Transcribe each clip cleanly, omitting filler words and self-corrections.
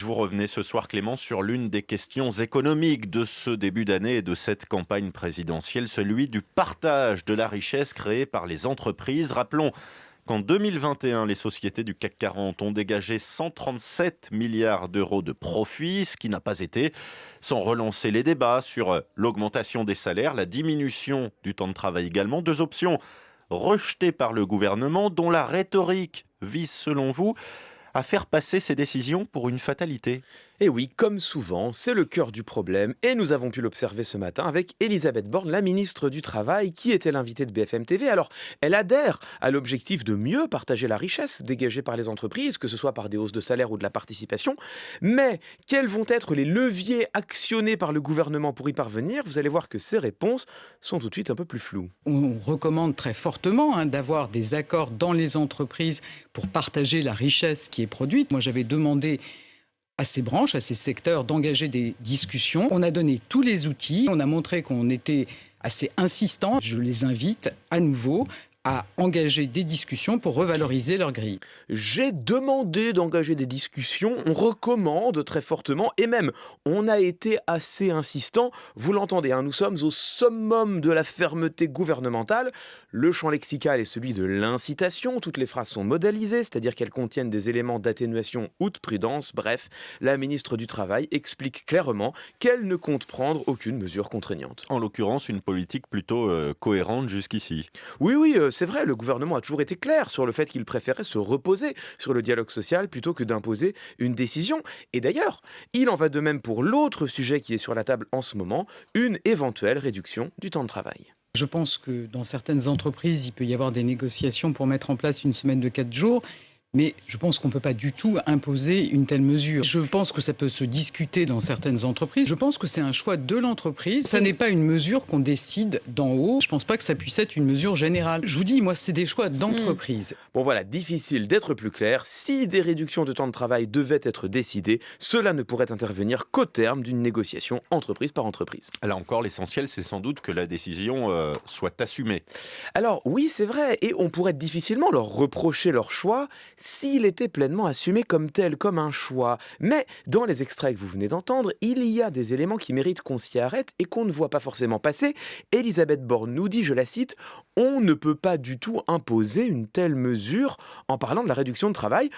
Vous revenez ce soir, Clément, sur l'une des questions économiques de ce début d'année et de cette campagne présidentielle, celui du partage de la richesse créée par les entreprises. Rappelons qu'en 2021, les sociétés du CAC 40 ont dégagé 137 milliards d'euros de profits, ce qui n'a pas été sans relancer les débats sur l'augmentation des salaires, la diminution du temps de travail également. Deux options rejetées par le gouvernement, dont la rhétorique vise, selon vous, à faire passer ces décisions pour une fatalité. Et oui, comme souvent, c'est le cœur du problème et nous avons pu l'observer ce matin avec Elisabeth Borne, la ministre du Travail, qui était l'invitée de BFM TV. Alors, elle adhère à l'objectif de mieux partager la richesse dégagée par les entreprises, que ce soit par des hausses de salaire ou de la participation. Mais quels vont être les leviers actionnés par le gouvernement pour y parvenir? Vous allez voir que ces réponses sont tout de suite un peu plus floues. On recommande très fortement d'avoir des accords dans les entreprises pour partager la richesse qui est produite. Moi, j'avais demandé à ces branches, à ces secteurs, d'engager des discussions. On a donné tous les outils, on a montré qu'on était assez insistant. Je les invite à nouveau à engager des discussions pour revaloriser leur grille. J'ai demandé d'engager des discussions, on recommande très fortement, et même on a été assez insistant. Vous l'entendez, nous sommes au summum de la fermeté gouvernementale. Le champ lexical est celui de l'incitation, toutes les phrases sont modalisées, c'est-à-dire qu'elles contiennent des éléments d'atténuation ou de prudence. Bref, la ministre du Travail explique clairement qu'elle ne compte prendre aucune mesure contraignante. En l'occurrence, une politique plutôt cohérente jusqu'ici. Oui, c'est vrai, le gouvernement a toujours été clair sur le fait qu'il préférait se reposer sur le dialogue social plutôt que d'imposer une décision. Et d'ailleurs, il en va de même pour l'autre sujet qui est sur la table en ce moment, une éventuelle réduction du temps de travail. Je pense que dans certaines entreprises, il peut y avoir des négociations pour mettre en place une semaine de 4 jours. Mais je pense qu'on ne peut pas du tout imposer une telle mesure. Je pense que ça peut se discuter dans certaines entreprises. Je pense que c'est un choix de l'entreprise. Ça n'est pas une mesure qu'on décide d'en haut. Je ne pense pas que ça puisse être une mesure générale. Je vous dis, moi, c'est des choix d'entreprise. Bon voilà, difficile d'être plus clair. Si des réductions de temps de travail devaient être décidées, cela ne pourrait intervenir qu'au terme d'une négociation entreprise par entreprise. Là encore, l'essentiel, c'est sans doute que la décision soit assumée. Alors oui, c'est vrai, et on pourrait difficilement leur reprocher leur choix s'il était pleinement assumé comme tel, comme un choix. Mais dans les extraits que vous venez d'entendre, il y a des éléments qui méritent qu'on s'y arrête et qu'on ne voit pas forcément passer. Elisabeth Borne nous dit, je la cite, on ne peut pas du tout imposer une telle mesure en parlant de la réduction de travail.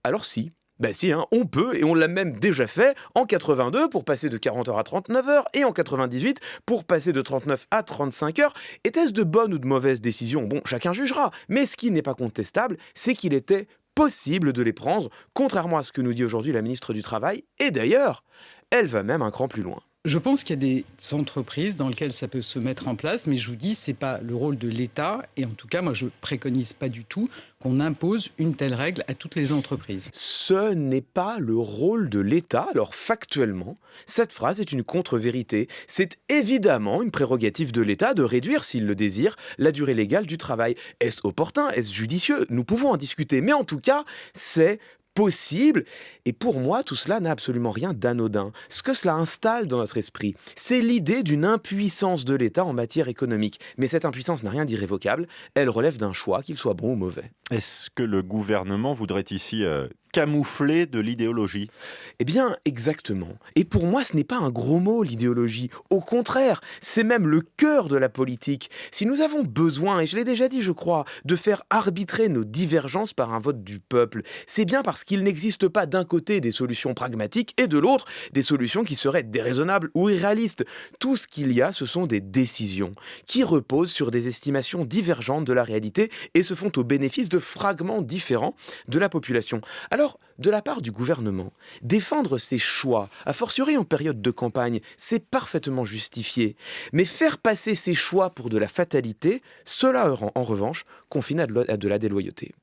Alors si. Ben si, on peut, et on l'a même déjà fait en 82 pour passer de 40 heures à 39 heures, et en 98 pour passer de 39 à 35 heures. Était-ce de bonnes ou de mauvaises décisions? Bon, chacun jugera. Mais ce qui n'est pas contestable, c'est qu'il était possible de les prendre, contrairement à ce que nous dit aujourd'hui la ministre du Travail. Et d'ailleurs, elle va même un cran plus loin. Je pense qu'il y a des entreprises dans lesquelles ça peut se mettre en place, mais je vous dis, c'est pas le rôle de l'État. Et en tout cas, moi, je préconise pas du tout qu'on impose une telle règle à toutes les entreprises. Ce n'est pas le rôle de l'État. Alors factuellement, cette phrase est une contre-vérité. C'est évidemment une prérogative de l'État de réduire, s'il le désire, la durée légale du travail. Est-ce opportun? Est-ce judicieux? Nous pouvons en discuter. Mais en tout cas, c'est possible. Et pour moi, tout cela n'a absolument rien d'anodin. Ce que cela installe dans notre esprit, c'est l'idée d'une impuissance de l'État en matière économique. Mais cette impuissance n'a rien d'irrévocable. Elle relève d'un choix, qu'il soit bon ou mauvais. Est-ce que le gouvernement voudrait ici camoufler de l'idéologie? Eh bien, exactement. Et pour moi, ce n'est pas un gros mot, l'idéologie. Au contraire, c'est même le cœur de la politique. Si nous avons besoin, et je l'ai déjà dit, je crois, de faire arbitrer nos divergences par un vote du peuple, c'est bien parce qu'il n'existe pas d'un côté des solutions pragmatiques et de l'autre des solutions qui seraient déraisonnables ou irréalistes. Tout ce qu'il y a, ce sont des décisions qui reposent sur des estimations divergentes de la réalité et se font au bénéfice de fragments différents de la population. Alors, de la part du gouvernement, défendre ses choix, a fortiori en période de campagne, c'est parfaitement justifié. Mais faire passer ses choix pour de la fatalité, cela en revanche confine à de la déloyauté.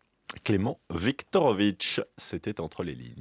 Clément Viktorovitch, c'était entre les lignes.